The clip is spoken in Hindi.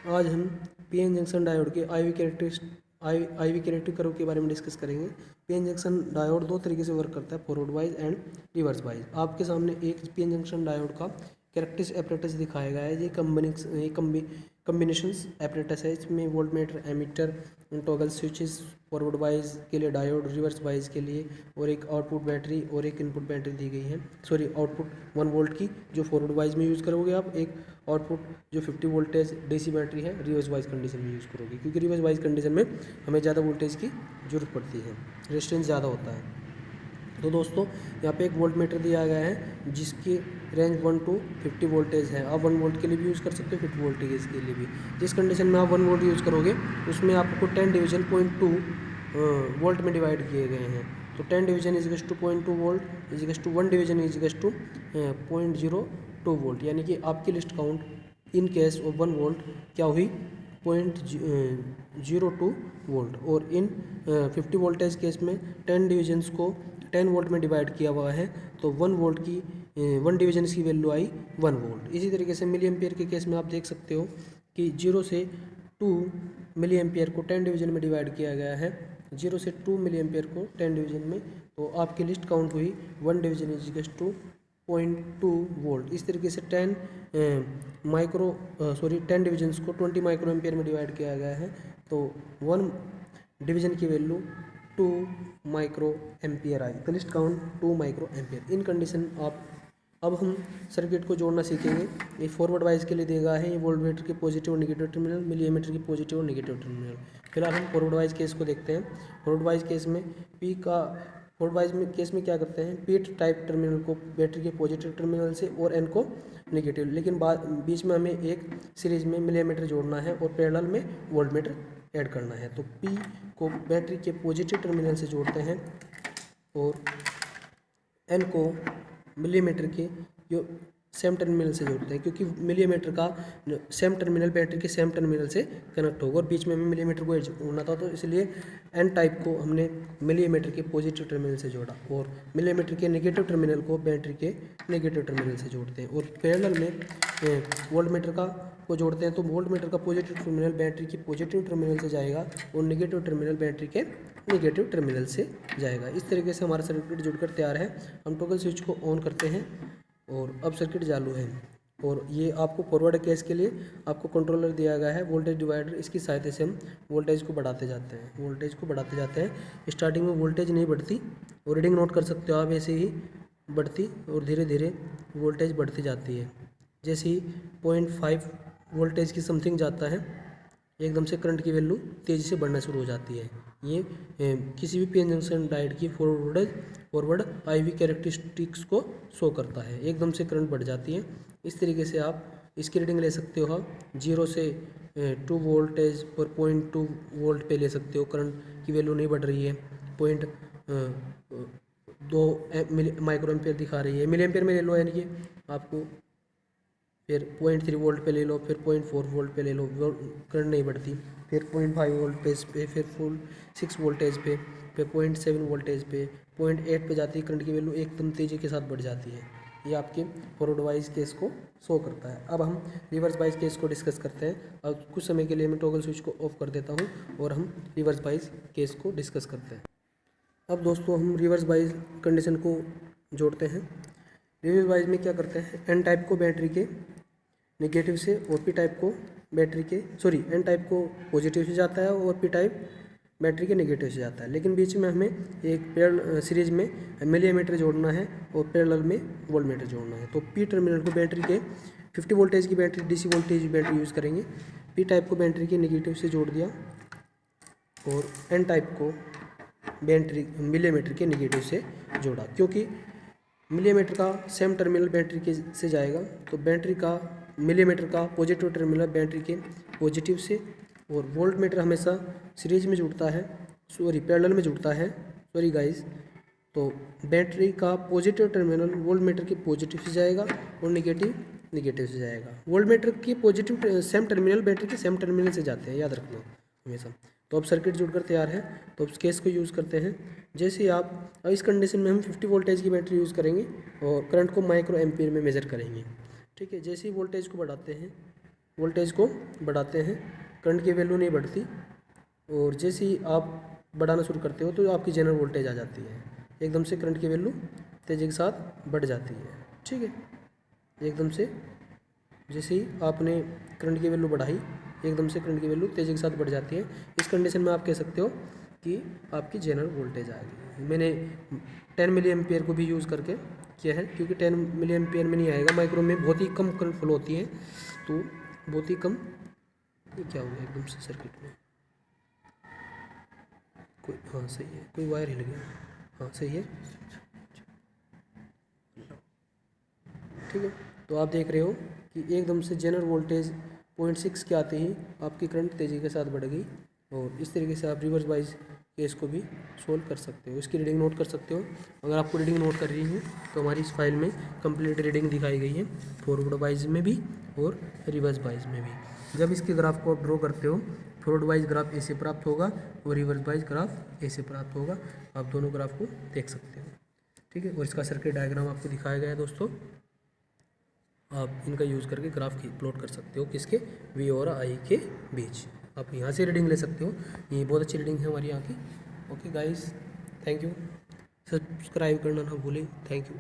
आज हम पीएन जंक्शन डायोड के आईवी कैरेक्टरिस्टिक कर्व के बारे में डिस्कस करेंगे। पीएन जंक्शन डायोड दो तरीके से वर्क करता है, forward wise and reverse wise. आपके सामने एक पीएन जंक्शन डायोड का कैरेक्टरिस्टिक एपरेटस दिखाया गया है। ये कम्बिनेशंस एपरेटस है। इसमें voltmeter, ammeter, toggle switches, forward wise के लिए डायोड, रिवर्स वाइज के लिए, और एक आउटपुट बैटरी और एक इनपुट बैटरी दी गई है। सॉरी, आउटपुट 1 वोल्ट की जो फॉरवर्ड वाइज में यूज़ करोगे आप, एक आउटपुट जो 50 वोल्टेज डीसी बैटरी है रिवर्स वाइज कंडीशन में यूज़ करोगे, क्योंकि रिवर्स वाइज कंडीशन में हमें ज़्यादा वोल्टेज की जरूरत पड़ती है, रेजिस्टेंस ज़्यादा होता है। तो दोस्तों यहाँ पे एक वोल्ट मीटर दिया गया है जिसकी रेंज 1 to 50 वोल्टेज है। आप 1 वोल्ट के लिए भी यूज़ कर सकते हो, 50 वोल्टेज के लिए भी। जिस कंडीशन में आप 1 वोल्ट यूज़ करोगे उसमें आपको 10 डिवीजन 0.2 वोल्ट में डिवाइड किए गए हैं। तो 10 division equals to 0.2 volt equals to 1 division equals to 0.02 volt, यानी कि आपकी least count in case of 1 volt क्या हुई, 0.02 वोल्ट। और इन 50 वोल्टेज केस में 10 डिवीजन्स को 10 वोल्ट में डिवाइड किया हुआ है, तो 1 वोल्ट की 1 डिवीजन की वैल्यू आई 1 वोल्ट। इसी तरीके से मिली एम्पियर के केस में आप देख सकते हो कि 0 से 2 मिली एम्पियर को 10 डिवीजन में डिवाइड किया गया है। 0 से 2 मिली एम्पियर को 10 डिवीजन में, तो आपकी लिस्ट काउंट हुई 1 डिवीजन इज टू 0.2 वोल्ट। इस तरीके से 10 डिवीजन्स को 20 माइक्रो एम्पियर में डिवाइड किया गया है, तो 1 डिवीजन की वैल्यू 2 माइक्रो एम्पियर आई। तो लिस्ट काउंट 2 माइक्रो एम्पियर। इन कंडीशन आप अब हम सर्किट को जोड़ना सीखेंगे। ये फॉरवर्ड वाइज के लिए देगा है, ये वोल्टमीटर के पॉजिटिव और नेगेटिव टर्मिनल, मिलीमीटर की पॉजिटिव और नेगेटिव टर्मिनल। फिलहाल हम फॉरवर्ड वाइज केस को देखते हैं। फॉरवर्ड वाइज केस में फॉरवर्ड वाइज में केस में क्या करते हैं, पी टाइप टर्मिनल को बैटरी के पॉजिटिव टर्मिनल से और एन को नेगेटिव, लेकिन बीच में हमें एक सीरीज में मिलीमीटर जोड़ना है और पैरेलल में वोल्टमीटर ऐड करना है। तो पी को बैटरी के पॉजिटिव टर्मिनल से जोड़ते हैं और एन को मिलीमीटर के जो सेम टर्मिनल से जोड़ते हैं, क्योंकि मिलीमीटर का सेम टर्मिनल बैटरी के सेम टर्मिनल से कनेक्ट होगा और बीच में हमें मिलीमीटर को जोड़ना था, तो इसलिए एन टाइप को हमने मिलीमीटर के पॉजिटिव टर्मिनल से जोड़ा और मिलीमीटर के नेगेटिव टर्मिनल को बैटरी के नेगेटिव टर्मिनल से जोड़ते हैं। और पैरेलल में वोल्टमीटर को जोड़ते हैं, तो वोल्टमीटर का पॉजिटिव टर्मिनल बैटरी की पॉजिटिव टर्मिनल से जाएगा और नेगेटिव टर्मिनल बैटरी के नेगेटिव टर्मिनल से जाएगा। इस तरीके से हमारा सर्किट जुड़कर तैयार है। हम टॉगल स्विच को ऑन करते हैं और अब सर्किट चालू है। और ये आपको फॉरवर्ड केस के लिए आपको कंट्रोलर दिया गया है, वोल्टेज डिवाइडर। इसकी सहायता से हम वोल्टेज को बढ़ाते जाते हैं। स्टार्टिंग में वोल्टेज नहीं बढ़ती और रीडिंग नोट कर सकते हो आप, ऐसे ही बढ़ती और धीरे धीरे वोल्टेज बढ़ती जाती है। जैसे ही 0.5 वोल्टेज की समथिंग जाता है, एकदम से करंट की वैल्यू तेज़ी से बढ़ना शुरू हो जाती है। ये किसी भी पीएन जंक्शन डायोड की फॉरवर्ड आईवी कैरेक्टरिस्टिक्स को शो करता है। एकदम से करंट बढ़ जाती है। इस तरीके से आप इसकी रीडिंग ले सकते हो। 0 से 2 वोल्टेज और 0.2 वोल्ट पे ले सकते हो। करंट की वैल्यू नहीं बढ़ रही है, 0.2 माइक्रो एम्पियर दिखा रही है। मिली एम्पियर में ले लो, यानी कि आपको फिर 0.3 वोल्ट पे ले लो, फिर 0.4 वोल्ट पे ले लो, करंट नहीं बढ़ती। फिर 0.5 वोल्टेज पे, फिर फुल 6 वोल्टेज पे, फिर 0.7 वोल्टेज पे, 0.8 पे जाती है। करंट की वैल्यू एकदम तेज़ी के साथ बढ़ जाती है। ये आपके फॉरवर्ड वाइज केस को शो करता है। अब हम रिवर्स वाइज केस को डिस्कस करते हैं। अब कुछ समय के लिए मैं टॉगल स्विच को ऑफ कर देता हूँ और हम रिवर्स वाइज केस को डिस्कस करते हैं। अब दोस्तों हम रिवर्स वाइज कंडीशन को जोड़ते हैं। रिवर्स वाइज में क्या करते हैं, एन टाइप को बैटरी के नेगेटिव से और पी टाइप को एन टाइप को पॉजिटिव से जाता है और पी टाइप बैटरी के नेगेटिव से जाता है। लेकिन बीच में हमें एक सीरीज में मिलीमीटर जोड़ना है और पैरेलल में वोल्टमीटर जोड़ना है। तो पी टर्मिनल को बैटरी के 50 वोल्टेज की battery, DC voltage battery use करेंगे। पी टाइप को बैटरी के नेगेटिव से जोड़ दिया और एन टाइप को बैटरी मिलीमीटर के नेगेटिव से जोड़ा, क्योंकि मिलीमीटर का सेम टर्मिनल बैटरी के से जाएगा, तो बैटरी का मिलीमीटर का पॉजिटिव टर्मिनल बैटरी के पॉजिटिव से, और वोल्टमीटर हमेशा सीरीज में जुड़ता है, पैरेलल में जुड़ता है, तो बैटरी का पॉजिटिव टर्मिनल वोल्टमीटर के पॉजिटिव से जाएगा और नेगेटिव से जाएगा। वोल्टमीटर की पॉजिटिव सेम टर्मिनल बैटरी के सेम टर्मिनल से जाते हैं, याद रखना हमेशा। तो अब सर्किट जुड़कर तैयार है। तो अब केस को यूज़ करते हैं। जैसे आप इस कंडीशन में हम 50 वोल्टेज की बैटरी यूज़ करेंगे और करंट को माइक्रो एम्पियर में मेजर करेंगे। ठीक है, जैसे ही वोल्टेज को बढ़ाते हैं वोल्टेज को बढ़ाते हैं, करंट की वैल्यू नहीं बढ़ती, और जैसे ही आप बढ़ाना शुरू करते हो तो आपकी जनरल वोल्टेज आ जाती है, एकदम से करंट की वैल्यू तेज़ी के साथ बढ़ जाती है। ठीक है, एकदम से जैसे ही आपने करंट की वैल्यू बढ़ाई, एकदम से करंट की वैल्यू तेज़ी के साथ बढ़ जाती है। इस कंडीशन में आप कह सकते हो कि आपकी जनरल वोल्टेज आ गई। मैंने 10 मिली एम्पियर को भी यूज़ करके किया है, क्योंकि 10 मिली एम्पियर में नहीं आएगा, माइक्रो में बहुत ही कम करंट फ्लो होती है, तो बहुत ही कम। ये क्या हो गया एकदम से सर्किट में, कोई, हाँ सही है, कोई वायर हिल गया, हाँ सही है। ठीक है, तो आप देख रहे हो कि एकदम से जनरल वोल्टेज 0.6 के आते ही आपकी करंट तेज़ी के साथ बढ़ गई, और इस तरीके से आप रिवर्स बाइज केस को भी सोल्व कर सकते हो। इसकी रीडिंग नोट कर सकते हो। अगर आपको रीडिंग नोट कर रही है तो हमारी इस फाइल में कंप्लीट रीडिंग दिखाई गई है, फॉरवर्ड वाइज में भी और रिवर्स वाइज में भी। जब इसके ग्राफ को आप ड्रॉ करते हो, फॉरवर्ड वाइज ग्राफ ऐसे प्राप्त होगा और रिवर्स वाइज ग्राफ ऐसे प्राप्त होगा। आप दोनों ग्राफ को देख सकते हो। ठीक है, और इसका सर्किट डायग्राम आपको दिखाया गया है दोस्तों। आप इनका यूज़ करके ग्राफ की प्लॉट कर सकते हो, किसके, वी और आई के बीच। आप यहाँ से रीडिंग ले सकते हो, ये बहुत अच्छी रीडिंग है हमारी यहाँ की। Okay guys, thank you. Subscribe करना ना भूलें। Thank you.